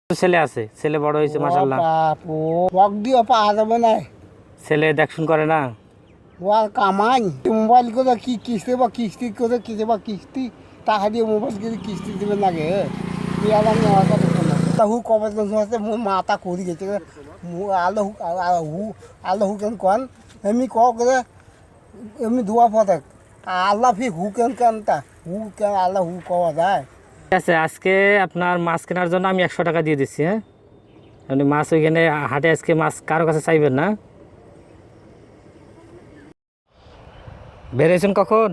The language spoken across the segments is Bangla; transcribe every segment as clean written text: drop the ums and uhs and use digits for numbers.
ছেলে আছে, ছেলে বড় হয়েছে মাশাআল্লাহ। বাপু ওয়াক দিয়ে পাওয়া যাবে না। ছেলে দেখশুন করে না? ওয়ার কামাই মোবাইল করে কি কিস্তি বা কিস্তি করে কিস্তি বা কিস্তি টাকা দিয়ে মোবাইল করে কিস্তি দেবে লাগে পেয়ালাম নেওয়ার কথা না হু কবে আছে মোর মাথা করি গেছে আলো হু আলো হুকেন কন এমনি ক করে এমনি ধোয়া পথে আল্লাহ ফি হুকেন কানটা হু কেন আল্লাহ হু কওয়া যায়। ঠিক আছে, আজকে আপনার মাছ কেনার জন্য আমি 100 টাকা দিয়ে দিচ্ছি। হ্যাঁ, আপনি মাছ ওইখানে হাটে আজকে মাছ কারো কাছে চাইবেন না। বেরিয়েছেন কখন?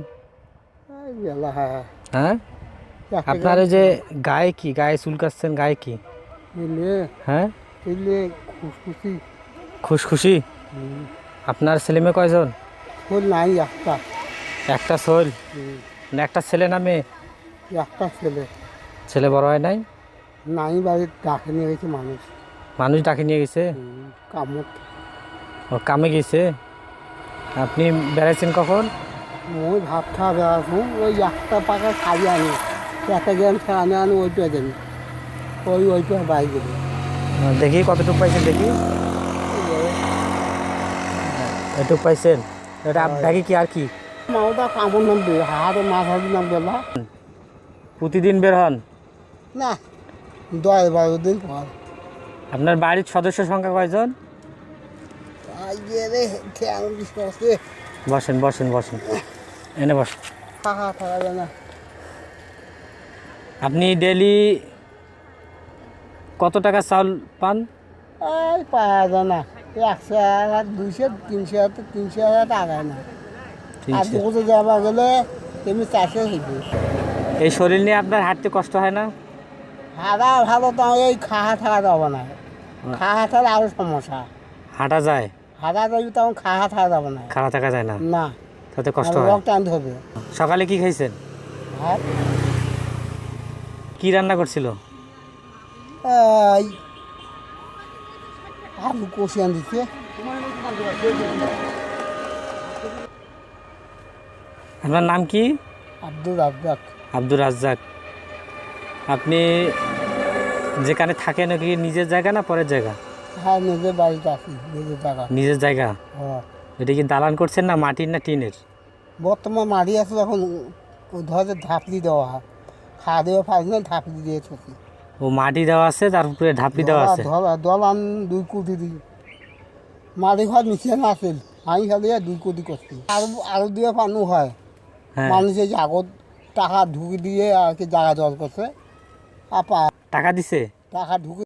হ্যাঁ, আপনার ওই যে গায়ে কি, গায়ে চুল কাটছেন, গায়ে কি? হ্যাঁ, খুশখুশি খুশখুশি। আপনার ছেলে মেয়ে কয়জন? নাই একটা একটা ছেলে না, একটা ছেলে না মেয়ে? একটা ছেলে ছেলে বড় হয় নাই? নাই বাড়ির ডাকে নিয়ে গেছে মানুষ মানুষ ডাকে নিয়ে গেছে? কামত ও কামে গেছে। আপনি বেড়াইছেন কখন? ওই ভাত খাওয়া বেড়াচ্ছি ওই একটা পাকা খাই আনি একটা গেম খেয়ে আনি ওইটা দেবে ওইটা বাই দেবে দেখি কতটুকু পাইছেন, দেখি এটুকু পাইছেন। এটা ব্যাগে কি আর কি? মাওটা কামড় নামবে হাড়ে মাছ হাড়ি নামবে না প্রতিদিন বের হন? না 10-12 দিন পর আপনার বাড়ির সদস্য সংখ্যা কয়জন? রে ঠ্যাং করছে বসেন বসেন বসেন, এনে বসেন। থাকা যাবে না। আপনি ডেলি কত টাকা চাউল পান? এই পাওয়া যায় না 100, 200, 300 টাকা না আর দুটো যাবা গেলে তুমি 400 হইবে। এই শরীর নিয়ে আপনার হাঁটতে কষ্ট হয় না? হাঁটা ভালো তো এই খাওয়া থাকা যাবে না খাওয়া থাকলে আরও সমস্যা হাঁটা যায়? হাঁটা যাবি তখন খাওয়া থাকা যাবে না খাড়া থাকা যায় না, না তাতে কষ্ট হয়। রক টানতে হবে। সকালে কি খাইছেন? ভাত কি রান্না করছিল? এই আলু কষিয়ান দিচ্ছে আপনার নাম কি? আব্দুল রাজ্জাক। আব্দুর রাজ্জাক। আপনি যেখানে থাকেন কি নিজের জায়গা না পরের জায়গা? হ্যাঁ নিজের বাড়িতে আছি নিজের জায়গা। নিজের জায়গা। হ্যাঁ এটা কি দালান করছেন না মাটির না টিনের? বর্তমান মারি আছে এখন ধরে ধাপলি দেওয়া হয় খাওয়া দেওয়া পারি না ধাপলি দিয়ে থাকি। ও মাটি দেওয়া আছে, তার উপরে ঢাপলি দেওয়া আছে। দলান 2 কোটি দিই মাটি ঘর মিশিয়ে না আসেল আমি খালি 2 কোটি করছি আরো দিয়ে পানো হয়। হ্যাঁ, মানুষের যে আগত টাকা ঢুকে দিয়ে আর কি জায়গা জল করছে আপা টাকা দিছে? টাকা ঢুকে